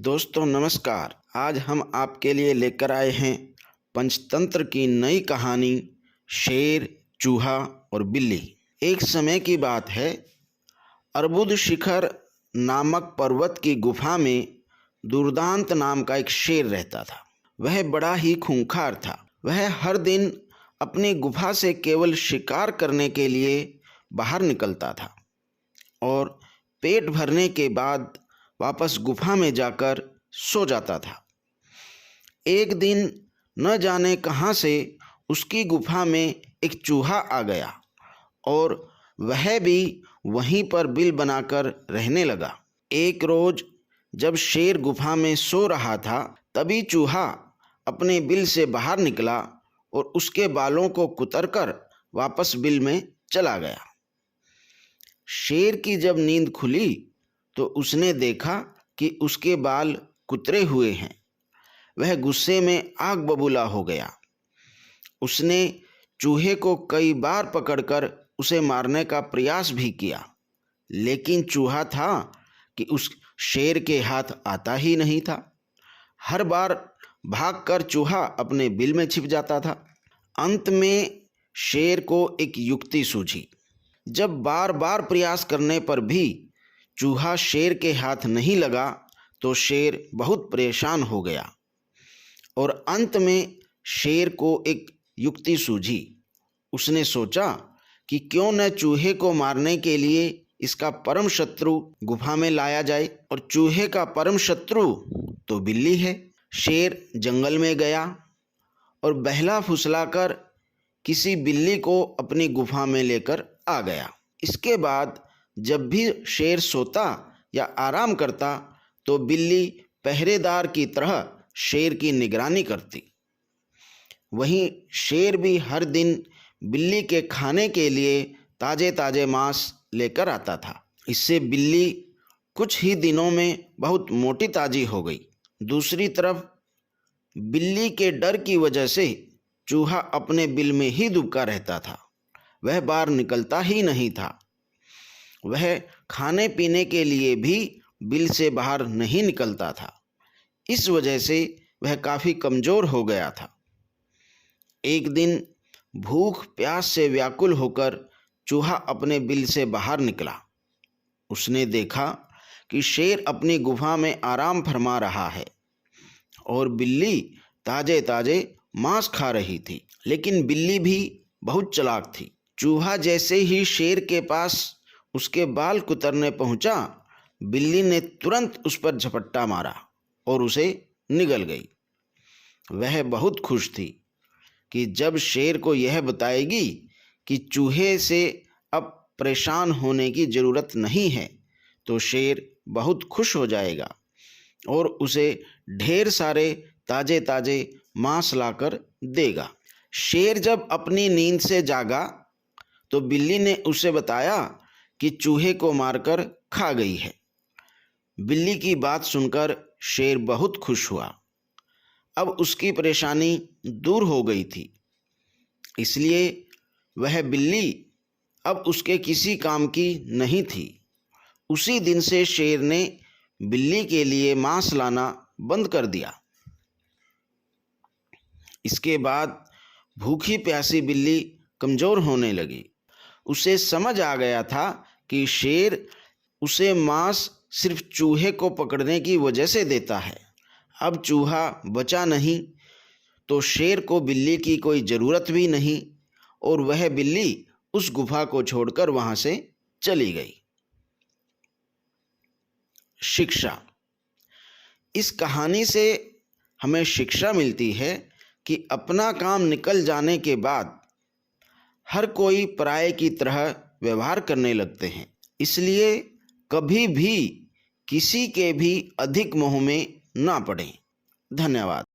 दोस्तों नमस्कार। आज हम आपके लिए लेकर आए हैं पंचतंत्र की नई कहानी शेर, चूहा और बिल्ली। एक समय की बात है, अर्बुद शिखर नामक पर्वत की गुफा में दुर्दांत नाम का एक शेर रहता था। वह बड़ा ही खूंखार था। वह हर दिन अपनी गुफा से केवल शिकार करने के लिए बाहर निकलता था और पेट भरने के बाद वापस गुफा में जाकर सो जाता था। एक दिन न जाने कहाँ से उसकी गुफा में एक चूहा आ गया और वह भी वहीं पर बिल बनाकर रहने लगा। एक रोज जब शेर गुफा में सो रहा था, तभी चूहा अपने बिल से बाहर निकला और उसके बालों को कुतरकर वापस बिल में चला गया। शेर की जब नींद खुली तो उसने देखा कि उसके बाल कुतरे हुए हैं। वह गुस्से में आग बबूला हो गया। उसने चूहे को कई बार पकड़कर उसे मारने का प्रयास भी किया, लेकिन चूहा था कि उस शेर के हाथ आता ही नहीं था। हर बार भागकर चूहा अपने बिल में छिप जाता था। अंत में शेर को एक युक्ति सूझी। जब बार बार प्रयास करने पर भी चूहा शेर के हाथ नहीं लगा तो शेर बहुत परेशान हो गया और अंत में शेर को एक युक्ति सूझी। उसने सोचा कि क्यों न चूहे को मारने के लिए इसका परम शत्रु गुफा में लाया जाए, और चूहे का परम शत्रु तो बिल्ली है। शेर जंगल में गया और बहला फुसलाकर किसी बिल्ली को अपनी गुफा में लेकर आ गया। इसके बाद जब भी शेर सोता या आराम करता तो बिल्ली पहरेदार की तरह शेर की निगरानी करती। वहीं शेर भी हर दिन बिल्ली के खाने के लिए ताजे ताजे मांस लेकर आता था। इससे बिल्ली कुछ ही दिनों में बहुत मोटी ताजी हो गई। दूसरी तरफ बिल्ली के डर की वजह से चूहा अपने बिल में ही दुबका रहता था। वह बाहर निकलता ही नहीं था। वह खाने पीने के लिए भी बिल से बाहर नहीं निकलता था। इस वजह से वह काफ़ी कमज़ोर हो गया था। एक दिन भूख प्यास से व्याकुल होकर चूहा अपने बिल से बाहर निकला। उसने देखा कि शेर अपनी गुफा में आराम फरमा रहा है और बिल्ली ताजे ताजे मांस खा रही थी। लेकिन बिल्ली भी बहुत चालाक थी। चूहा जैसे ही शेर के पास उसके बाल कुतरने पहुंचा, बिल्ली ने तुरंत उस पर झपट्टा मारा और उसे निगल गई। वह बहुत खुश थी कि जब शेर को यह बताएगी कि चूहे से अब परेशान होने की ज़रूरत नहीं है, तो शेर बहुत खुश हो जाएगा और उसे ढेर सारे ताजे ताजे मांस लाकर देगा। शेर जब अपनी नींद से जागा तो बिल्ली ने उसे बताया कि चूहे को मारकर खा गई है। बिल्ली की बात सुनकर शेर बहुत खुश हुआ। अब उसकी परेशानी दूर हो गई थी, इसलिए वह बिल्ली अब उसके किसी काम की नहीं थी। उसी दिन से शेर ने बिल्ली के लिए मांस लाना बंद कर दिया। इसके बाद भूखी प्यासी बिल्ली कमज़ोर होने लगी। उसे समझ आ गया था कि शेर उसे मांस सिर्फ चूहे को पकड़ने की वजह से देता है। अब चूहा बचा नहीं तो शेर को बिल्ली की कोई ज़रूरत भी नहीं और वह बिल्ली उस गुफा को छोड़कर वहाँ से चली गई। शिक्षा। इस कहानी से हमें शिक्षा मिलती है कि अपना काम निकल जाने के बाद हर कोई पराये की तरह व्यवहार करने लगते हैं। इसलिए कभी भी किसी के भी अधिक मोह में ना पड़ें। धन्यवाद।